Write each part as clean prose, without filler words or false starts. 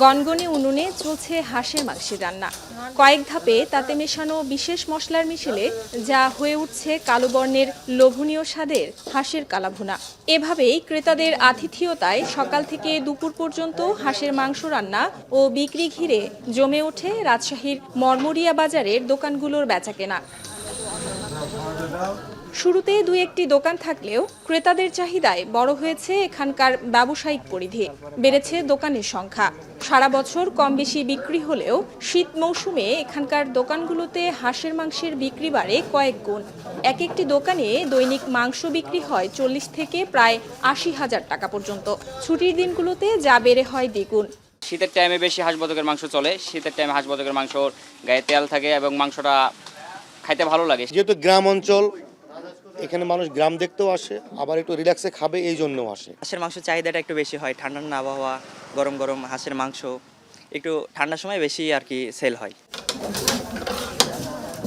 গনগনে উনুনে চলছে হাঁসের মাংসের রান্না। কয়েক ধাপে তাতে মেশানো বিশেষ মশলার মিশেলে যা হয়ে উঠছে কালো বর্ণের লোভনীয় স্বাদের হাঁসের কালাভুনা। এভাবেই ক্রেতাদের আতিথেয়তায় সকাল থেকে দুপুর পর্যন্ত হাঁসের মাংস রান্না ও বিক্রি ঘিরে জমে ওঠে রাজশাহীর মরমরিয়া বাজারের দোকানগুলোর বেচাকেনা। শুরুতে দুই একটি দোকান থাকলেও ক্রেতাদের চাহিদায় বড় হয়েছে এখানকার ব্যবসায়িক পরিধি, বেড়েছে দোকানের সংখ্যা। সারা বছর কম বেশি বিক্রি হলেও শীত মৌসুমে এখানকার দোকানগুলোতে হাঁসের মাংসের বিক্রি বাড়ে কয়েক গুণ। এক একটি দোকানে দৈনিক মাংস বিক্রি হয় 40 থেকে প্রায় 80,000 টাকা পর্যন্ত। ছুটির দিনগুলোতে যা বেড়ে হয় দ্বিগুণ। শীতের টাইমে বেশি হাঁস বদকের মাংস চলে। শীতের টাইমে হাঁস বদকের মাংসর গায়ে তেল থাকে এবং মাংসটা খাইতে ভালো লাগে। যেহেতু গ্রাম অঞ্চল, এখানে মানুষ গ্রাম দেখতেও আসে, আবার একটু রিল্যাক্সে খাবে এই জন্যও আসে। হাঁসের মাংস চাহিদাটা একটু বেশি হয়, ঠান্ডা ঠান্ডা আবহাওয়া, গরম গরম হাঁসের মাংস একটু ঠান্ডার সময় বেশি আর কি সেল হয়।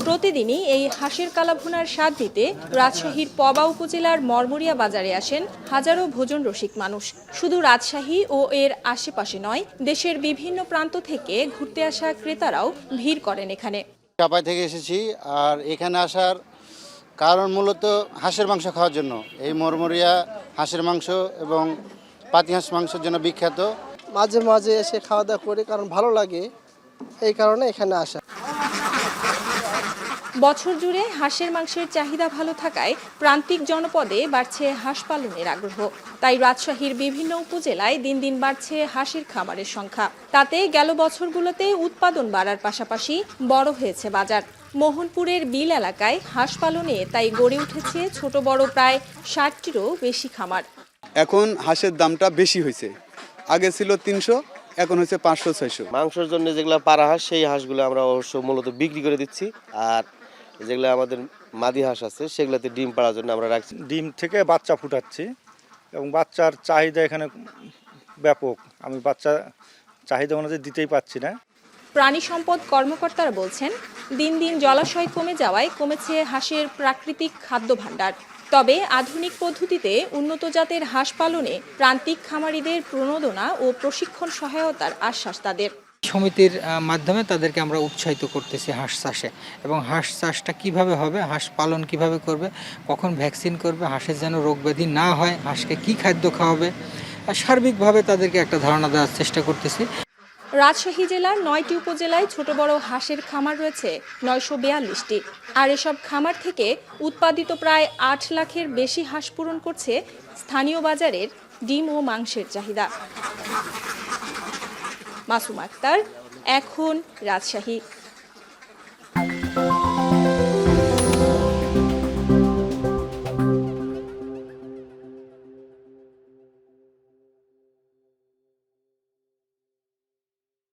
প্রতিদিনই এই হাঁসের কালাভুনার স্বাদ দিতে রাজশাহীর পবা উপজেলার মরমরিয়া বাজারে আসেন হাজারো ভোজন রসিক মানুষ। শুধু রাজশাহী ও এর আশেপাশে নয়, দেশের বিভিন্ন প্রান্ত থেকে ঘুরতে আসা ক্রেতারাও ভিড় করেন এখানে। চাপাই থেকে এসেছি, আর এখানে আসার কারণ মূলত হাঁসের মাংস খাওয়ার জন্য। এই মরমরিয়া হাঁসের মাংস এবং পাতি হাঁস মাংসের জন্য বিখ্যাত। মাঝে মাঝে এসে খাওয়া দাওয়া করি, কারণ ভালো লাগে, এই কারণে এখানে আসা। বছর জুড়ে হাঁসের মাংসের চাহিদা ভালো থাকায় প্রান্তিক জনপদে বাড়ছে হাঁস পালনের আগ্রহ। তাই রাজশাহীর বিভিন্ন উপজেলায় দিন দিন বাড়ছে হাঁসের খামারের সংখ্যা। তাতে গেল বছরগুলোতে উৎপাদন বাড়ার পাশাপাশি বড় হয়েছে বাজার। মোহনপুরের বিল এলাকায় হাঁস পালনে তাই গড়ে উঠেছে ছোট বড় প্রায় 60টিরও বেশি খামার। এখন হাঁসের দামটা বেশি হয়েছে, আগে ছিল 300, এখন হচ্ছে 500-600। মাংসের জন্য যেগুলো পাড়া হাঁস, সেই হাঁসগুলো আমরা অবশ্য মূলত বিক্রি করে দিচ্ছি, আর যেগুলো আমাদের মাদি হাঁস আছে সেগুলোতে ডিম পাড়ার জন্য আমরা রাখছি। ডিম থেকে বাচ্চা ফুটাচ্ছি এবং বাচ্চার চাহিদা এখানে ব্যাপক। আমি বাচ্চা চাহিদা অনুযায়ী দিতেই পাচ্ছি না। প্রাণী সম্পদ কর্মকর্তারা বলছেন, দিন দিন জলাশয় কমে যাওয়ায় কমেছে হাঁসের প্রাকৃতিক খাদ্য ভাণ্ডার। তবে আধুনিক পদ্ধতিতে উন্নত জাতের হাঁস পালনে প্রান্তিক খামারিদের প্রণোদনা ও প্রশিক্ষণ সহায়তার আশ্বাস তাদের। সমিতির মাধ্যমে তাদেরকে আমরা উৎসাহিত করতেছি হাঁস চাষে, এবং হাঁস চাষটা কিভাবে হবে, হাঁস পালন কিভাবে করবে, কখন ভ্যাকসিন করবে, হাঁসের যেন রোগ ব্যাধি না হয়, হাঁসকে কি খাদ্য খাওয়াবে, সার্বিকভাবে তাদেরকে একটা ধারণা দেওয়ার চেষ্টা করতেছি। রাজশাহী জেলার 9টি উপজেলায় ছোট বড় হাঁসের খামার রয়েছে 942টি। আর এসব খামার থেকে উৎপাদিত প্রায় 8 লাখের বেশি হাঁস পূরণ করছে স্থানীয় বাজারের ডিম ও মাংসের চাহিদা। মাসুম আক্তার, এখন রাজশাহী।